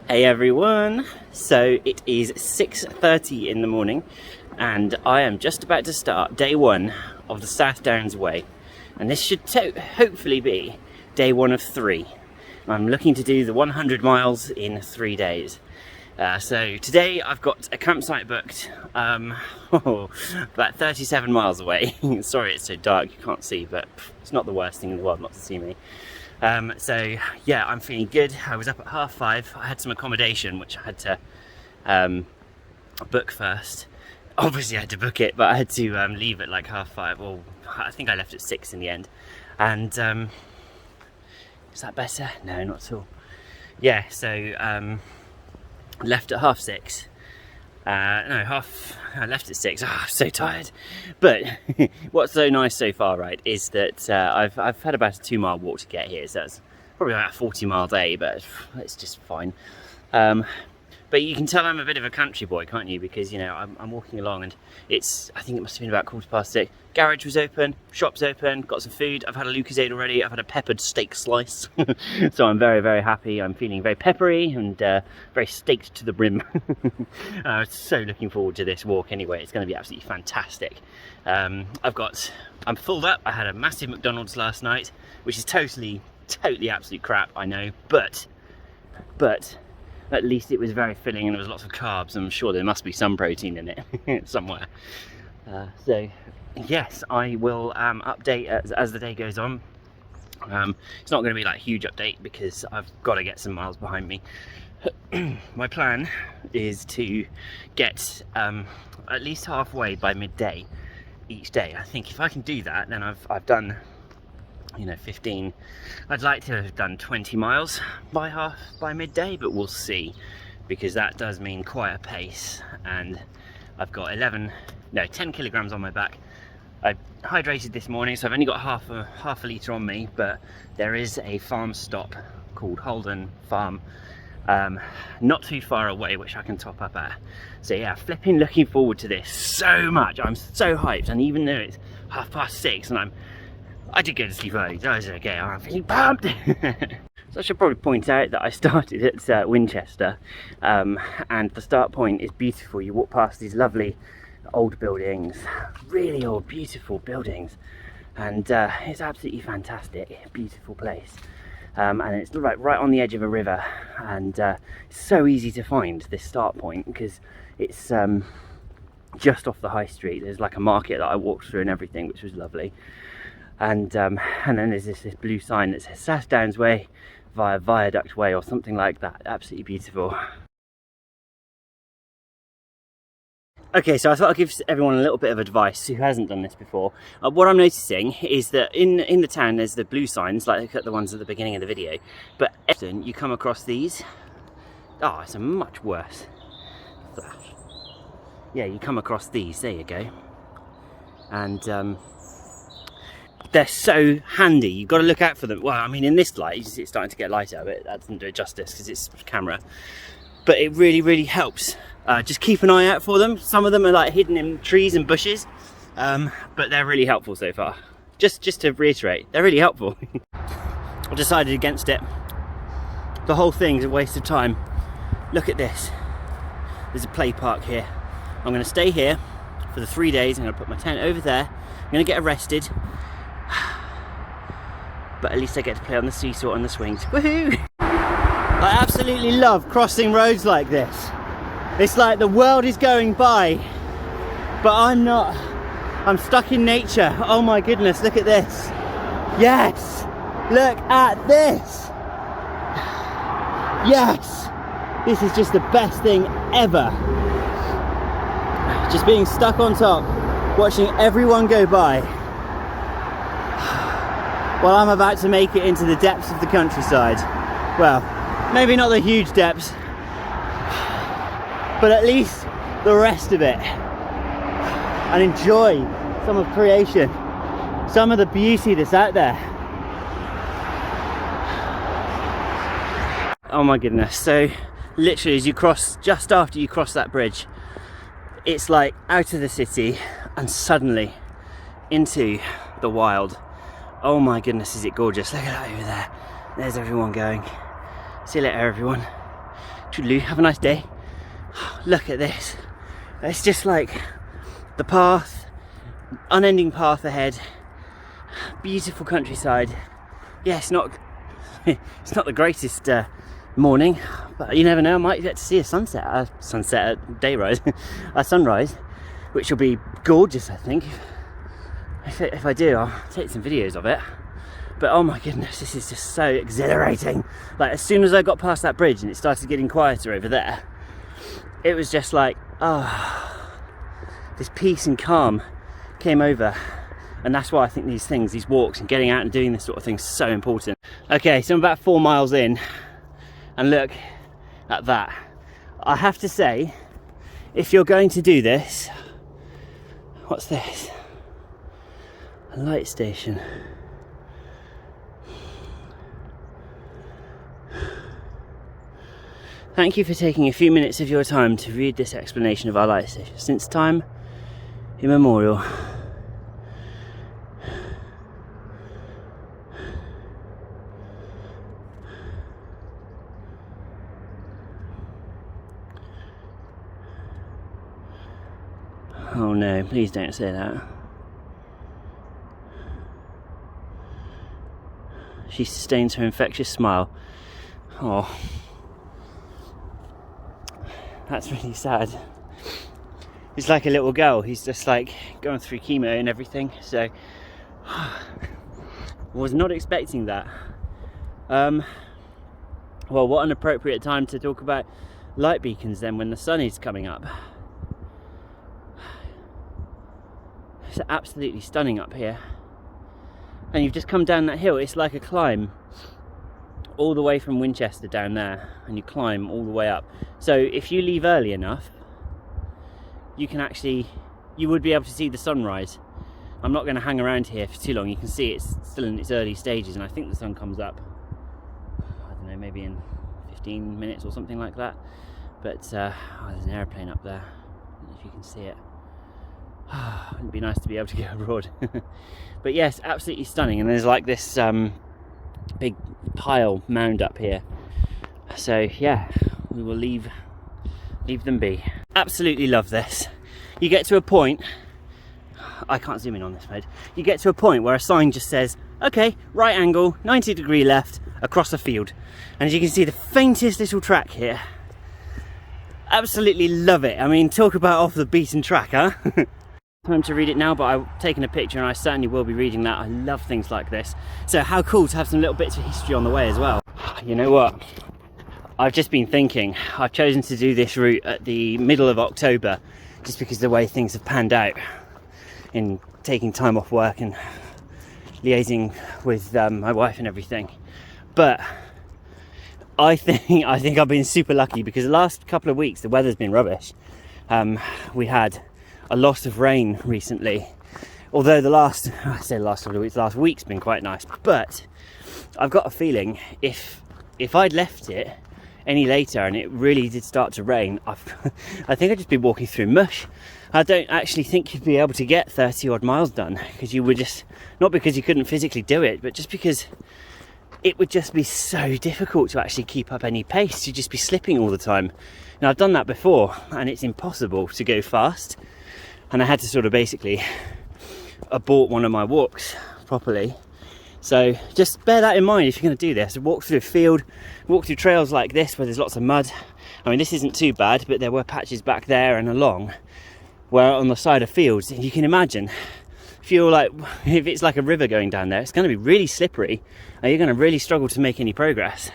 Hey everyone! So it is 6:30 in the morning and I am just about to start day one of the South Downs Way, and this should hopefully be day one of 3. I'm looking to do the 100 miles in 3 days. So today I've got a campsite booked about 37 miles away. Sorry it's so dark you can't see, but it's not the worst thing in the world not to see me. So yeah, I'm feeling good. I was up at 5:30. I had some accommodation which I had to book first. Obviously I had to book it, but I had to leave at like 5:30. Well, I think I left at 6 in the end. And is that better? No, not at all. Yeah, so left at 6:30. I left at 6. I'm so tired. But what's so nice so far, right, is that I've had about a 2-mile walk to get here, so it's probably about a 40-mile day, but it's just fine. But you can tell I'm a bit of a country boy, can't you? Because, you know, I'm walking along and I think it must have been about 6:15. Garage was open, shop's open, got some food. I've had a Lucozade already. I've had a peppered steak slice. So I'm very, very happy. I'm feeling very peppery and very steaked to the brim. I'm so looking forward to this walk anyway. It's going to be absolutely fantastic. I'm full up. I had a massive McDonald's last night, which is totally absolute crap, I know. But at least it was very filling and there was lots of carbs. I'm sure there must be some protein in it somewhere. So yes, I will update as the day goes on. It's not going to be like a huge update because I've got to get some miles behind me. My plan is to get at least halfway by midday each day. I think if I can do that, then I've done, you know, 15. I'd like to have done 20 miles by midday, but we'll see, because that does mean quite a pace, and I've got 10 kilograms on my back. I hydrated this morning, so I've only got half a litre on me, but there is a farm stop called Holden Farm not too far away, which I can top up at. So yeah, flipping looking forward to this so much. I'm so hyped, and even though it's 6:30 and I did go to sleep early, so I was okay. I'm feeling pumped. So I should probably point out that I started at Winchester, and the start point is beautiful. You walk past these lovely old buildings, really old, beautiful buildings, and it's absolutely fantastic, beautiful place. And it's right on the edge of a river, and it's so easy to find this start point because it's just off the high street. There's like a market that I walked through and everything, which was lovely. And then there's this blue sign that says South Downs Way via Viaduct Way or something like that. Absolutely beautiful. Okay, so I thought I'd give everyone a little bit of advice who hasn't done this before. What I'm noticing is that in the town there's the blue signs, like the ones at the beginning of the video, but often you come across these. Oh, it's a much worse flash. Yeah, you come across these, there you go. And they're so handy. You've got to look out for them. Well, I mean, in this light, it's starting to get lighter, but that doesn't do it justice because it's camera. But it really helps. Just keep an eye out for them. Some of them are like hidden in trees and bushes, but they're really helpful so far. Just to reiterate, they're really helpful. I decided against it. The whole thing's a waste of time. Look at this. There's a play park here. I'm going to stay here for the 3 days. I'm going to put my tent over there. I'm going to get arrested. But at least I get to play on the seesaw and the swings. Woohoo! I absolutely love crossing roads like this. It's like the world is going by, but I'm not. I'm stuck in nature. Oh my goodness, look at this. Yes! Look at this! Yes! This is just the best thing ever. Just being stuck on top, watching everyone go by, while I'm about to make it into the depths of the countryside. Well, maybe not the huge depths, but at least the rest of it, and enjoy some of creation, some of the beauty that's out there. Oh my goodness. So literally as you cross, just after you cross that bridge, it's like out of the city and suddenly into the wild. Oh my goodness, is it gorgeous. Look at that over there. There's everyone going. See you later, everyone. Toodaloo, have a nice day. Look at this. It's just like the path, unending path ahead, beautiful countryside. Yeah, it's not the greatest morning, but you never know, I might get to see a sunrise, which will be gorgeous, I think. If I do, I'll take some videos of it. But oh my goodness, this is just so exhilarating. Like, as soon as I got past that bridge and it started getting quieter over there, it was just like, this peace and calm came over. And that's why I think these walks and getting out and doing this sort of thing is so important. Okay, so I'm about 4 miles in, and look at that. I have to say, if you're going to do this, what's this? A light station. Thank you for taking a few minutes of your time to read this explanation of our light station. Since time immemorial, oh no, please don't say that. She sustains her infectious smile. Oh, that's really sad. He's like a little girl. He's just like going through chemo and everything. So, was not expecting that. Well, what an appropriate time to talk about light beacons then, when the sun is coming up. It's absolutely stunning up here. And you've just come down that hill. It's like a climb all the way from Winchester down there, and you climb all the way up. So if you leave early enough, you would be able to see the sunrise. I'm not going to hang around here for too long. You can see it's still in its early stages, and I think the sun comes up, I don't know, maybe in 15 minutes or something like that. But there's an airplane up there. I don't know if you can see it. It'd be nice to be able to go abroad. But yes, absolutely stunning. And there's like this big pile mound up here. So yeah, we will leave them be. Absolutely love this. You get to a point, I can't zoom in on this mode, you get to a point where a sign just says, okay, right angle, 90-degree left, across a field. And as you can see, the faintest little track here. Absolutely love it. I mean, talk about off the beaten track, huh? Time to read it now, but I've taken a picture and I certainly will be reading that. I love things like this. So how cool to have some little bits of history on the way as well. You know what? I've just been thinking, I've chosen to do this route at the middle of October just because of the way things have panned out in taking time off work and liaising with my wife and everything. But I think I've been super lucky because the last couple of weeks the weather's been rubbish. We had a lot of rain recently, although the last week's been quite nice. But I've got a feeling if I'd left it any later and it really did start to rain, I think I'd just be walking through mush. I don't actually think you'd be able to get 30 odd miles done, because you would just, not because you couldn't physically do it, but just because it would just be so difficult to actually keep up any pace. You'd just be slipping all the time. Now, I've done that before and it's impossible to go fast, and I had to sort of basically abort one of my walks properly. So just bear that in mind if you're going to do this. Walk through a field, walk through trails like this where there's lots of mud. I mean, this isn't too bad, but there were patches back there and along where on the side of fields, you can imagine, if it's like a river going down there, it's going to be really slippery and you're going to really struggle to make any progress.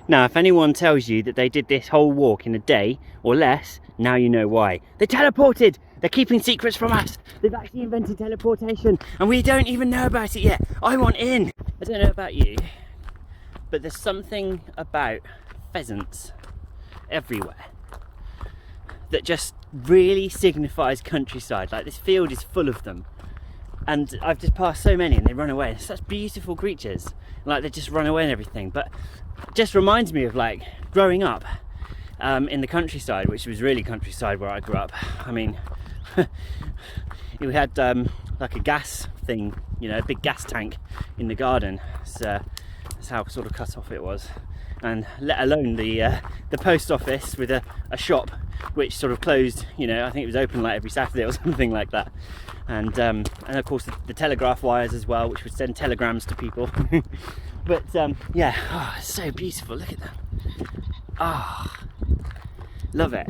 Now, if anyone tells you that they did this whole walk in a day or less, now you know why. They teleported! They're keeping secrets from us! They've actually invented teleportation and we don't even know about it yet! I want in! I don't know about you, but there's something about pheasants everywhere that just really signifies countryside. Like, this field is full of them. And I've just passed so many and they run away. They're such beautiful creatures. Like, they just run away and everything. But it just reminds me of like growing up in the countryside, which was really countryside where I grew up. I mean, we had like a gas thing, you know, a big gas tank in the garden. So That's how sort of cut off it was. And let alone the post office with a shop which sort of closed, you know, I think it was open like every Saturday or something like that. And of course the telegraph wires as well, which would send telegrams to people. But yeah, oh, it's so beautiful, look at that. Ah, oh, love it.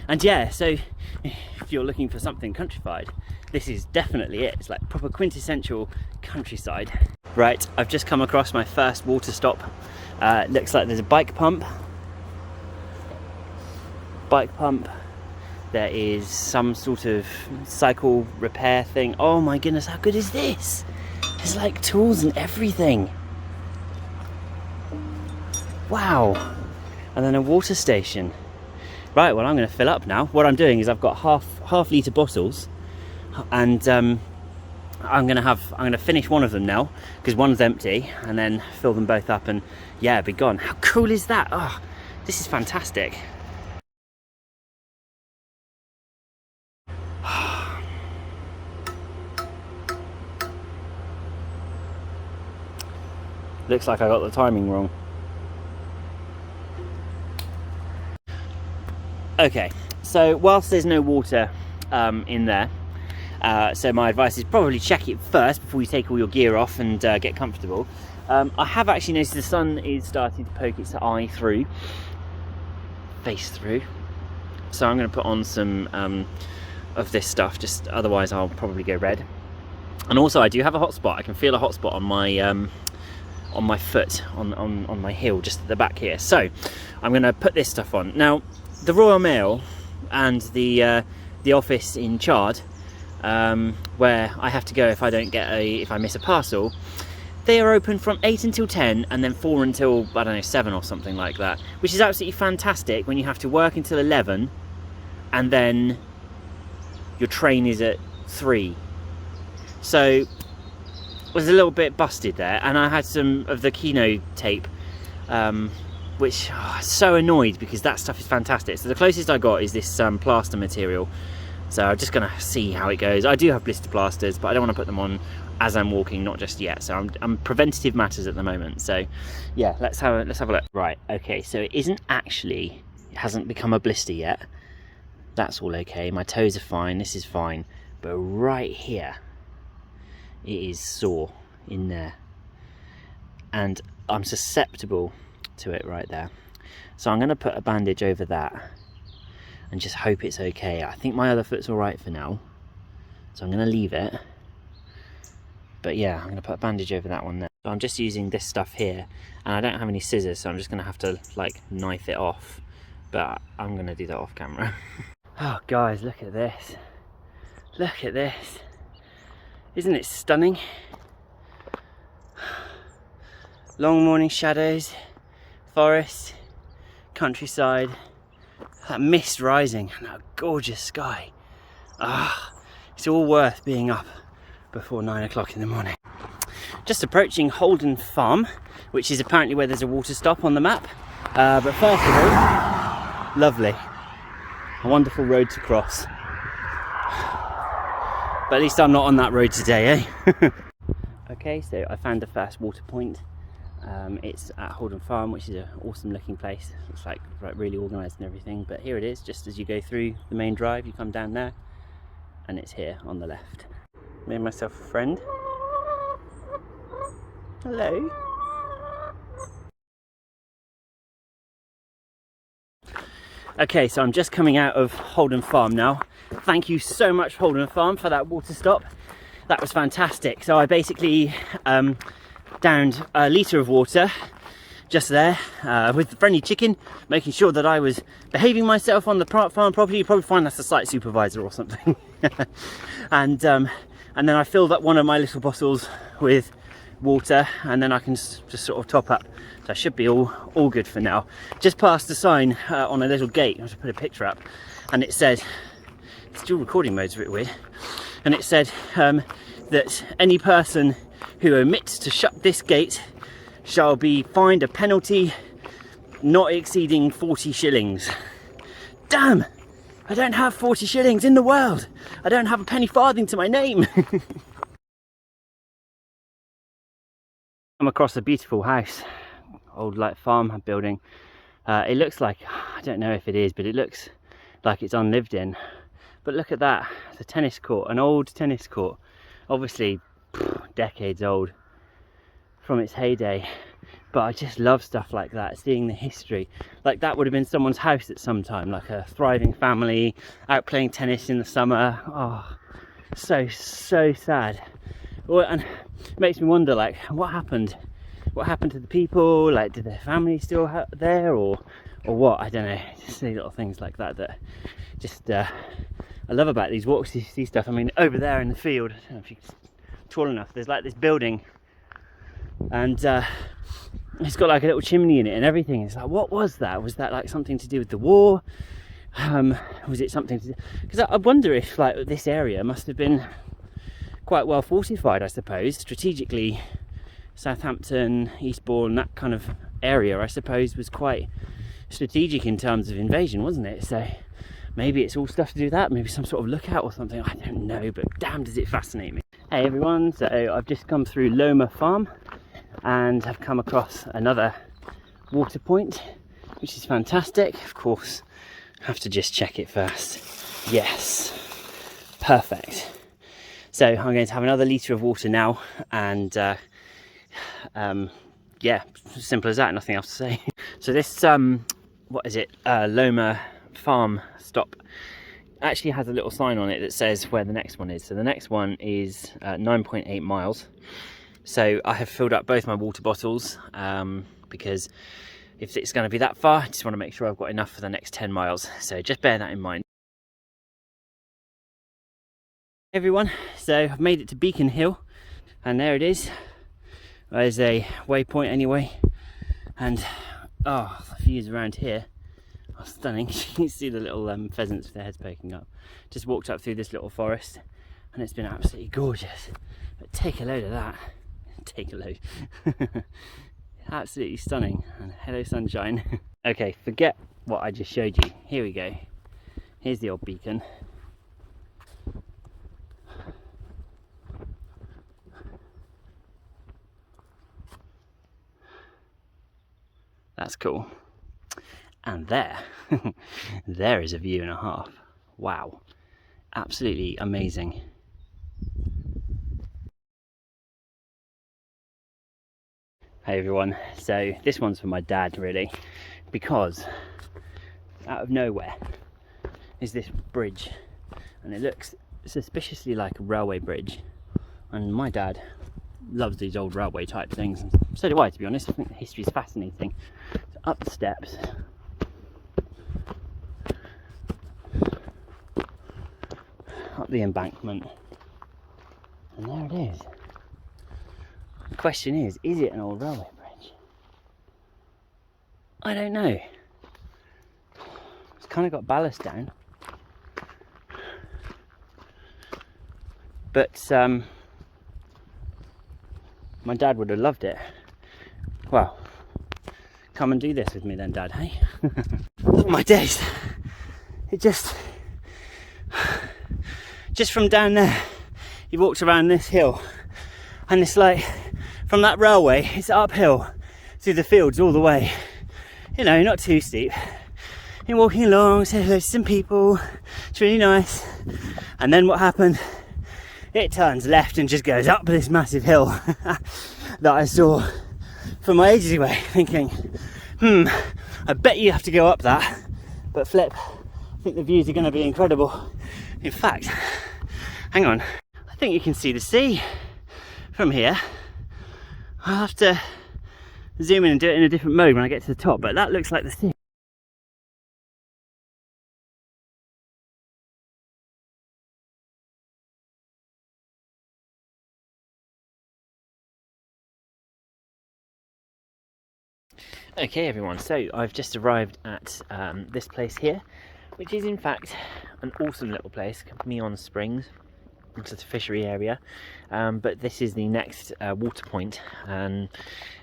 And yeah, so if you're looking for something countrified, this is definitely it. It's like proper quintessential countryside. Right, I've just come across my first water stop. Looks like there's a bike pump. There is some sort of cycle repair thing. Oh my goodness, how good is this? There's like tools and everything. Wow. And then a water station. Right, well, I'm going to fill up now. What I'm doing is I've got half litre bottles, and I'm going to finish one of them now because one's empty, and then fill them both up and yeah, be gone. How cool is that? Oh, this is fantastic. Looks like I got the timing wrong. Okay, so whilst there's no water in there, so my advice is probably check it first before you take all your gear off and get comfortable. I have actually noticed the sun is starting to poke its eye through, face through. So I'm going to put on some of this stuff, just otherwise I'll probably go red. And also I do have a hot spot. I can feel a hot spot on my foot, on my heel, just at the back here. So I'm going to put this stuff on. Now, the Royal Mail and the office in Chard, where I have to go if I miss a parcel, they are open from 8 until 10 and then 4 until, I don't know, 7 or something like that, which is absolutely fantastic when you have to work until 11 and then your train is at 3. So was a little bit busted there, and I had some of the Kino tape, which I'm so annoyed because that stuff is fantastic. So the closest I got is this plaster material. So I'm just gonna see how it goes. I do have blister plasters, but I don't want to put them on as I'm walking, not just yet. So I'm preventative matters at the moment. So yeah, let's have a look. Right, okay, so it hasn't become a blister yet. That's all okay. My toes are fine, this is fine. But right here, it is sore in there. And I'm susceptible to it right there. So I'm going to put a bandage over that and just hope it's okay. I think my other foot's all right for now, so I'm going to leave it. But yeah, I'm going to put a bandage over that one there. So I'm just using this stuff here, and I don't have any scissors, so I'm just going to have to like knife it off, but I'm going to do that off camera. Oh guys, look at this. Look at this. Isn't it stunning? Long morning shadows, forest, countryside, that mist rising, and that gorgeous sky. Ah, it's all worth being up before 9 o'clock in the morning. Just approaching Holden Farm, which is apparently where there's a water stop on the map. But first of all, lovely. A wonderful road to cross. But at least I'm not on that road today, eh? Okay, so I found the first water point. It's at Holden Farm, which is an awesome looking place. It's like really organised and everything. But here it is, just as you go through the main drive, you come down there, and it's here on the left. Made myself a friend. Hello. Okay, so I'm just coming out of Holden Farm now. Thank you so much, Holden Farm, for that water stop. That was fantastic. So I basically downed a litre of water just there with the friendly chicken, making sure that I was behaving myself on the farm property. You probably find that's a site supervisor or something. And then I filled up one of my little bottles with water, and then I can just sort of top up. So I should be all good for now. Just past a sign on a little gate. I have to put a picture up, and it said, it's dual recording mode's a bit weird, and it said that any person who omits to shut this gate shall be fined a penalty not exceeding 40 shillings. Damn! I don't have 40 shillings in the world! I don't have a penny farthing to my name! I'm across a beautiful house, old like farm building. It looks like, I don't know if it is, but it looks like it's unlived in. But look at that, the tennis court, an old tennis court, obviously decades old from its heyday. But I just love stuff like that, seeing the history. Like that would have been someone's house at some time, like a thriving family out playing tennis in the summer. Oh, so sad. Well, and it makes me wonder, like, what happened to the people? Like, did their family still there, or what? I don't know. Just see little things like that just I love about these walks. You see stuff. I mean, over there in the field, I don't know if you can, tall enough, there's like this building, and it's got like a little chimney in it and everything. It's like, what was that? Was that like something to do with the war? Was it something to do? Because I wonder if like this area must have been quite well fortified, I suppose, strategically. Southampton, Eastbourne, that kind of area, I suppose, was quite strategic in terms of invasion, wasn't it? So maybe it's all stuff to do with that, maybe some sort of lookout or something, I don't know, but damn does it fascinate me. Hey everyone, so I've just come through Holden Farm and have come across another water point, which is fantastic. Of course, I have to just check it first. Yes, perfect. So I'm going to have another litre of water now, and yeah, simple as that, nothing else to say. So this what is it, Holden Farm stop actually has a little sign on it that says where the next one is. So the next one is 9.8 miles. So I have filled up both my water bottles because if it's going to be that far, I just want to make sure I've got enough for the next 10 miles. So just bear that in mind. Hey everyone, so I've made it to Beacon Hill, and there it is. There's a waypoint anyway, and oh, the views around here are stunning. You can see the little pheasants with their heads poking up. Just walked up through this little forest, and it's been absolutely gorgeous. But take a load of that. Take a load. Absolutely stunning. And hello sunshine. Okay, forget what I just showed you. Here we go. Here's the old beacon. That's cool. And there, there is a view and a half. Wow, absolutely amazing. Hey everyone, so this one's for my dad really, because out of nowhere is this bridge, and it looks suspiciously like a railway bridge, and my dad loves these old railway type things, and so do I, to be honest. I think the history is fascinating. So up the steps, up the embankment, and there it is. The question is it an old railway bridge? I don't know. It's kind of got ballast down, but my dad would have loved it. Well, come and do this with me then, Dad, hey? Oh my days. It just from down there, you walked around this hill, and it's like, from that railway, it's uphill through the fields all the way. You know, not too steep. You're walking along, say hello to some people, it's really nice. And then what happened? It turns left and just goes up this massive hill that I saw from my ages away, thinking, I bet you have to go up that. But flip, I think the views are going to be incredible. In fact, hang on, I think you can see the sea from here. I'll have to zoom in and do it in a different mode when I get to the top, but that looks like the sea. Okay everyone, so I've just arrived at this place here, which is in fact an awesome little place, Meon Springs. It's a fishery area, but this is the next water point,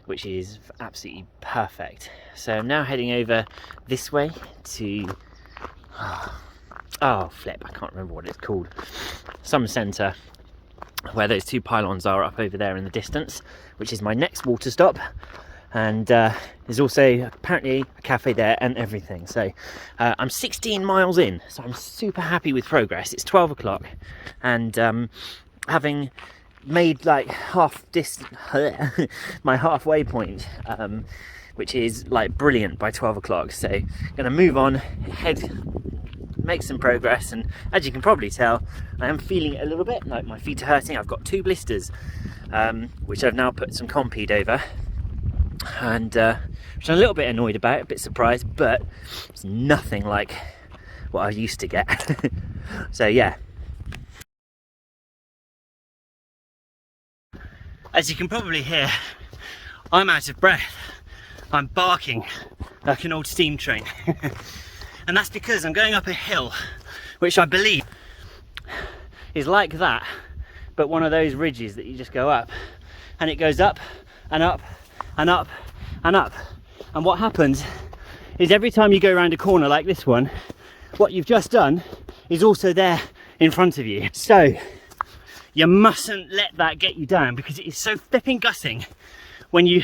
which is absolutely perfect. So I'm now heading over this way to, oh flip, I can't remember what it's called, some centre where those two pylons are up over there in the distance, which is my next water stop. And there's also apparently a cafe there and everything. So I'm 16 miles in, so I'm super happy with progress. It's 12 o'clock, and having made like my halfway point, which is like brilliant by 12 o'clock. So gonna move on, make some progress, and as you can probably tell, I am feeling it a little bit, like my feet are hurting. I've got 2 blisters, which I've now put some Compeed over, and which I'm a little bit annoyed about, a bit surprised, but it's nothing like what I used to get. So yeah. As you can probably hear, I'm out of breath. I'm barking like an old steam train. And that's because I'm going up a hill, which I believe is like that, but one of those ridges that you just go up, and it goes up and up and up and up. And what happens is every time you go around a corner like this one, what you've just done is also there in front of you. So you mustn't let that get you down, because it is so flipping gutting when you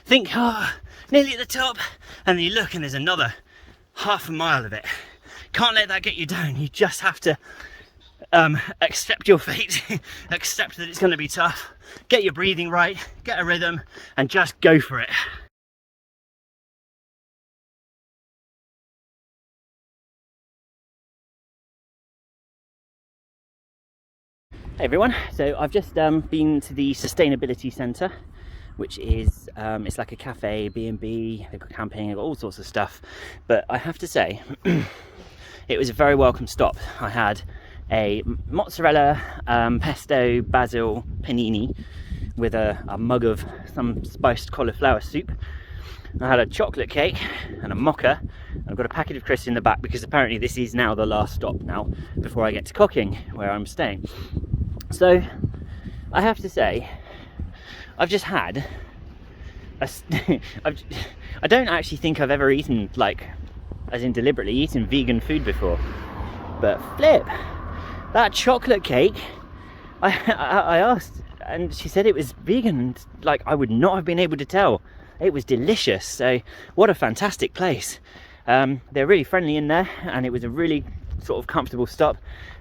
think, oh, nearly at the top, and then you look and there's another half a mile of it. Can't let that get you down. You just have to accept your fate, accept that it's going to be tough, get your breathing right, get a rhythm, and just go for it. Hey everyone, so I've just been to the Sustainability Centre, which is it's like a cafe, B&B, they've got camping, they've got all sorts of stuff. But I have to say, it was a very welcome stop. I had a mozzarella, pesto, basil panini with a mug of some spiced cauliflower soup. I had a chocolate cake and a mocha. I've got a packet of crisps in the back, because apparently this is now the last stop now before I get to Cocking, where I'm staying. So I have to say, I've just had I don't actually think I've ever eaten, like, as in deliberately eaten vegan food before, but flip, that chocolate cake, I asked, and she said it was vegan, and like, I would not have been able to tell. It was delicious. So what a fantastic place. They're really friendly in there, and it was a really sort of comfortable stop.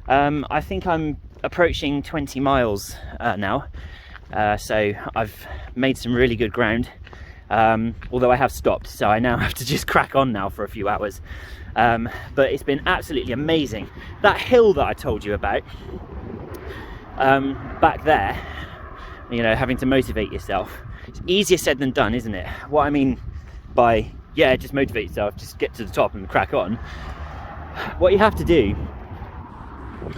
I think I'm approaching 20 miles now, so I've made some really good ground, although I have stopped, so I now have to just crack on now for a few hours. But it's been absolutely amazing. That hill that I told you about, back there, you know, having to motivate yourself, it's easier said than done, isn't it? What I mean by, yeah, just motivate yourself, just get to the top and crack on. What you have to do,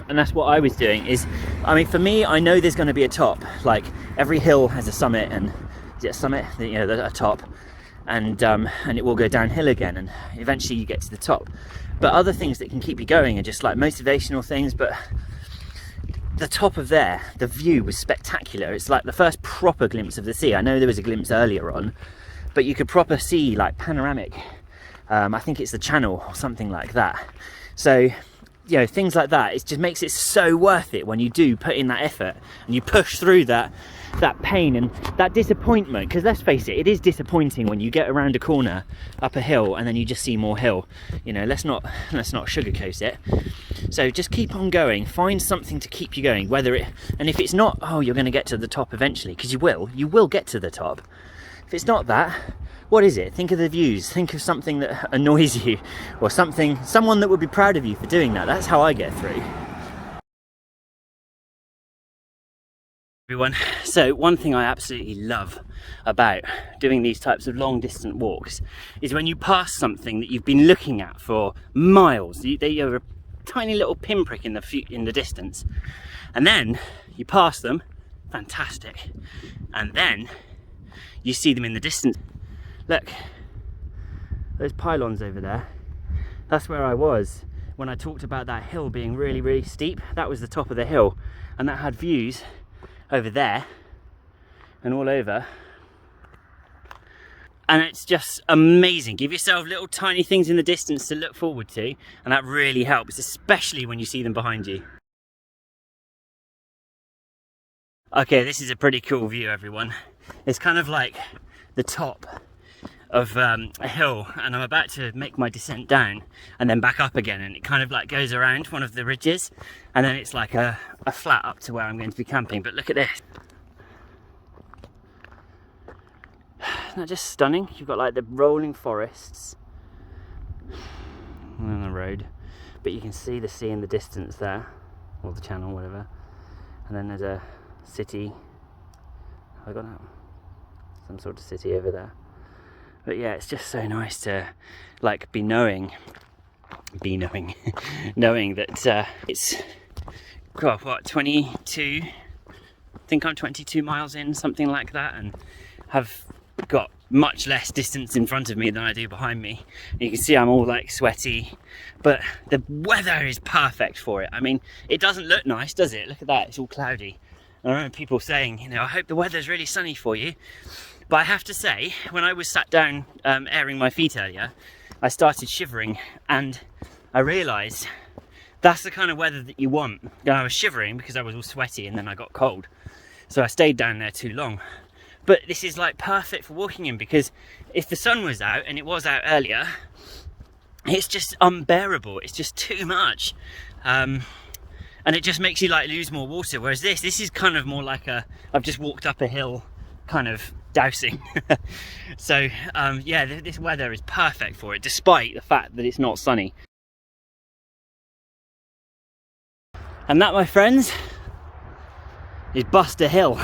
and that's what I was doing, is, I mean, for me, I know there's going to be a top. Like, every hill has a summit, and is it a summit? You know, a top, and it will go downhill again, and eventually you get to the top. But other things that can keep you going are just like motivational things. But the top of there, the view was spectacular. It's like the first proper glimpse of the sea. I know there was a glimpse earlier on, but you could proper see, like, panoramic. I think it's the Channel or something like that. So, you know, things like that, it just makes it so worth it when you do put in that effort and you push through that pain and that disappointment. Because let's face it, it is disappointing when you get around a corner up a hill and then you just see more hill. You know, let's not sugarcoat it. So just keep on going, find something to keep you going, and if it's not, oh, you're going to get to the top eventually, because you will get to the top. If it's not that, what is it? Think of the views, think of something that annoys you, or someone that would be proud of you for doing that. That's how I get through. Everyone, so one thing I absolutely love about doing these types of long distance walks is when you pass something that you've been looking at for miles. They are a tiny little pinprick in the distance, and then you pass them, fantastic, and then you see them in the distance. Look, those pylons over there, that's where I was when I talked about that hill being really, really steep. That was the top of the hill, and that had views over there and all over. And it's just amazing. Give yourself little tiny things in the distance to look forward to, and that really helps, especially when you see them behind you. Okay, this is a pretty cool view, everyone. It's kind of like the top of a hill, and I'm about to make my descent down and then back up again, and it kind of like goes around one of the ridges, and then it's like a flat up to where I'm going to be camping. But look at this. Isn't that just stunning? You've got like the rolling forests on the road, but you can see the sea in the distance there, or the channel, whatever, and then there's a city. Have I got that? Some sort of city over there. But yeah, it's just so nice to like be knowing knowing that it's, God, what, 22, I think I'm 22 miles in, something like that, and have got much less distance in front of me than I do behind me. You can see I'm all like sweaty, but the weather is perfect for it. I mean, it doesn't look nice, does it? Look at that, it's all cloudy. And I remember people saying, you know, I hope the weather's really sunny for you. But I have to say, when I was sat down airing my feet earlier, I started shivering, and I realised that's the kind of weather that you want. And I was shivering because I was all sweaty and then I got cold. So I stayed down there too long. But this is like perfect for walking in, because if the sun was out, and it was out earlier, it's just unbearable. It's just too much. And it just makes you like lose more water. Whereas this is kind of more like I've just walked up a hill kind of dousing. So yeah, this weather is perfect for it, despite the fact that it's not sunny. And that, my friends, is Buster Hill.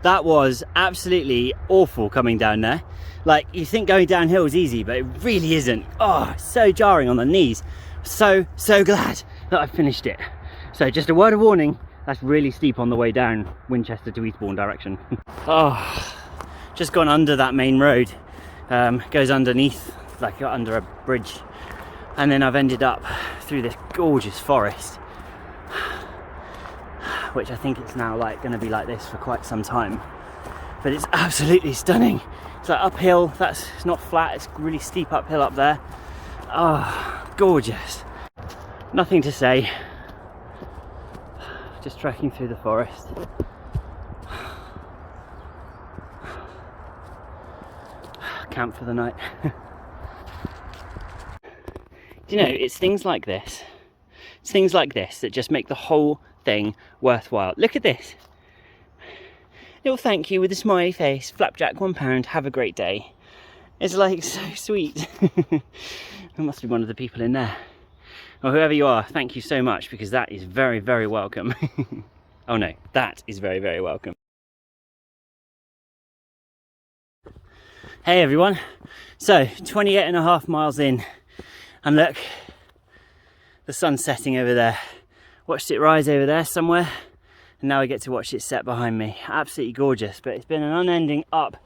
That was absolutely awful coming down there. Like, you think going downhill is easy, but it really isn't. Oh, it's so jarring on the knees. So glad that I finished it. So just a word of warning, that's really steep on the way down Winchester to Eastbourne direction. Oh, just gone under that main road. Goes underneath, like under a bridge. And then I've ended up through this gorgeous forest, which I think it's now like going to be like this for quite some time. But it's absolutely stunning. It's like uphill, it's not flat, it's really steep uphill up there. Oh, gorgeous. Nothing to say. Just trekking through the forest. Camp for the night. Do you know, it's things like this. It's things like this that just make the whole thing worthwhile. Look at this. Little thank you with a smiley face. Flapjack, £1. Have a great day. It's like so sweet. There must be one of the people in there. Or whoever you are, thank you so much, because that is very, very welcome. Oh no, that is very, very welcome. Hey everyone. So, 28.5 miles in, and look, the sun's setting over there. Watched it rise over there somewhere, and now I get to watch it set behind me. Absolutely gorgeous, but it's been an unending up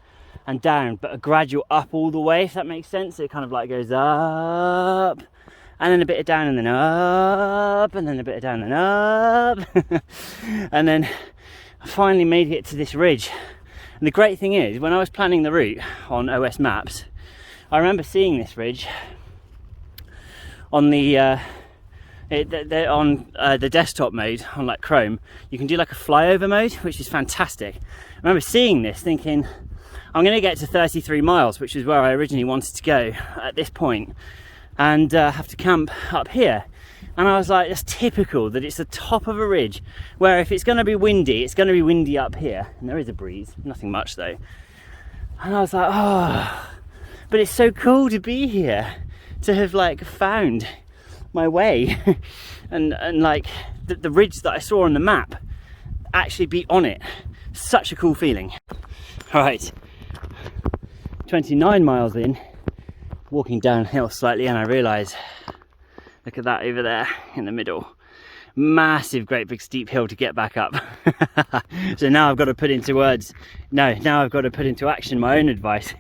and down, but a gradual up all the way, if that makes sense. It kind of like goes up, and then a bit of down, and then up, and then a bit of down and up. And then I finally made it to this ridge. And the great thing is, when I was planning the route on OS Maps, I remember seeing this ridge on the desktop mode on like Chrome. You can do like a flyover mode, which is fantastic. I remember seeing this thinking, I'm going to get to 33 miles, which is where I originally wanted to go at this point, and have to camp up here. And I was like, it's typical that it's the top of a ridge where if it's going to be windy, it's going to be windy up here. And there is a breeze, nothing much though. And I was like, oh, but it's so cool to be here, to have like found my way and like the ridge that I saw on the map actually be on it. Such a cool feeling. All right, 29 miles in, walking downhill slightly, and I realise, look at that over there in the middle. Massive, great big steep hill to get back up. So now I've got to put into words, now I've got to put into action my own advice.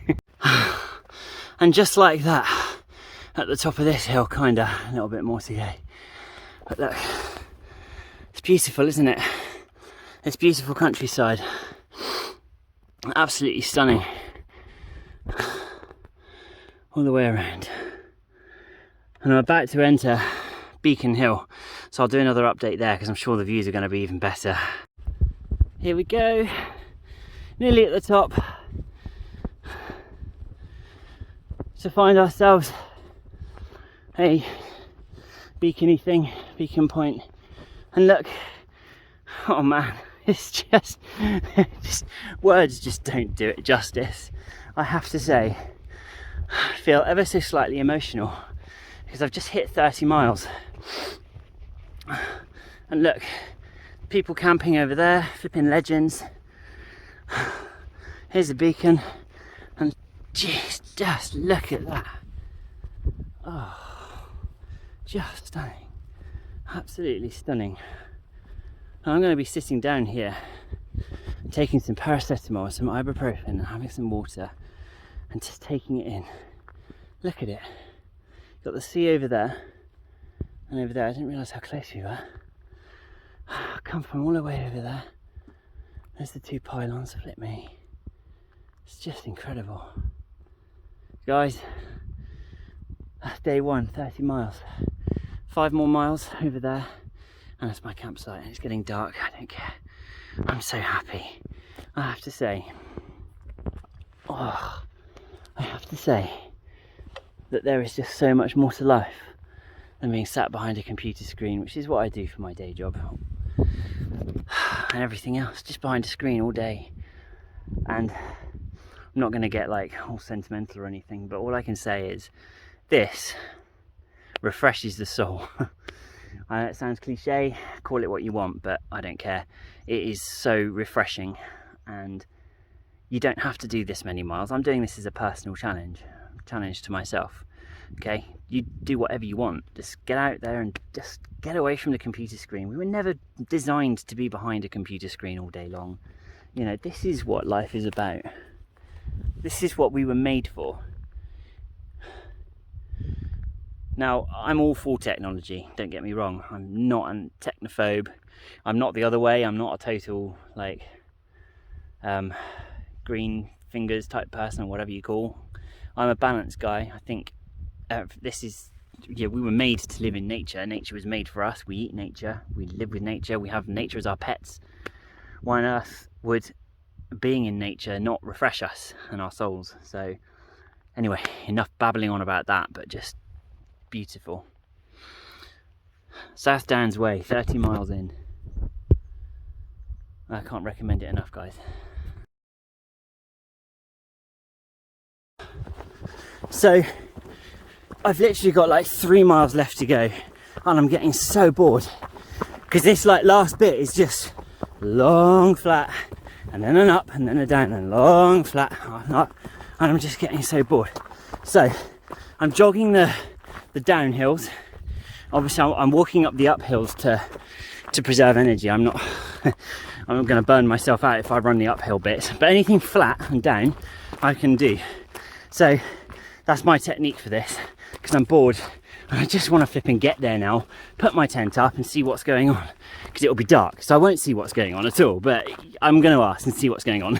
And just like that, at the top of this hill, kinda, a little bit more to go. But look, it's beautiful, isn't it? It's beautiful countryside. Absolutely stunning. All the way around. And I'm about to enter Beacon Hill, so I'll do another update there because I'm sure the views are going to be even better. Here we go, nearly at the top, to find ourselves a beacony thing, beacon point. And look, oh man, it's just words just don't do it justice. I have to say, I feel ever so slightly emotional because I've just hit 30 miles. And look, people camping over there, flipping legends. Here's the beacon, and geez, just look at that. Oh, just stunning, absolutely stunning. And I'm going to be sitting down here, taking some paracetamol, some ibuprofen, and having some water, and just taking it in. Look at it. Got the sea over there, and over there. I didn't realise how close we were. I come from all the way over there. There's the two pylons, flip me. It's just incredible. Guys, that's day one, 30 miles. 5 more miles over there, and that's my campsite, and it's getting dark. I don't care. I'm so happy. I have to say, that there is just so much more to life than being sat behind a computer screen, which is what I do for my day job. And everything else, just behind a screen all day. And I'm not going to get like all sentimental or anything, but all I can say is this refreshes the soul. I know it sounds cliche, call it what you want, but I don't care. It is so refreshing, and you don't have to do this many miles. I'm doing this as a personal challenge to myself. Okay, you do whatever you want, just get out there and just get away from the computer screen. We were never designed to be behind a computer screen all day long. You know, this is what life is about. This is what we were made for. Now, I'm all for technology, don't get me wrong. I'm not a technophobe. I'm not the other way. I'm not a total like green fingers type person, or whatever you call. I'm a balanced guy. I think we were made to live in nature. Nature was made for us. We eat nature, we live with nature, we have nature as our pets. Why on earth would being in nature not refresh us and our souls? So anyway, enough babbling on about that, but just beautiful. South Downs Way, 30 miles in. I can't recommend it enough, guys. So I've literally got like 3 miles left to go, and I'm getting so bored because this like last bit is just long flat, and then an up, and then a down, and long flat, and up, and I'm just getting so bored. So I'm jogging the downhills. Obviously I'm walking up the uphills to preserve energy. I'm not going to burn myself out if I run the uphill bits, but anything flat and down I can do. So that's my technique for this, because I'm bored and I just want to flip and get there now, put my tent up and see what's going on, because it'll be dark, so I won't see what's going on at all, but I'm going to ask and see what's going on.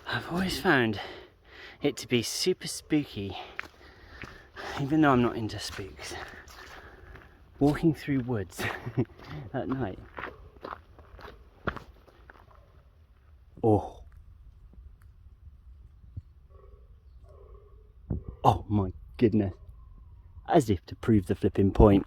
I've always found it to be super spooky, even though I'm not into spooks, walking through woods at night. Oh my goodness. As if to prove the flipping point.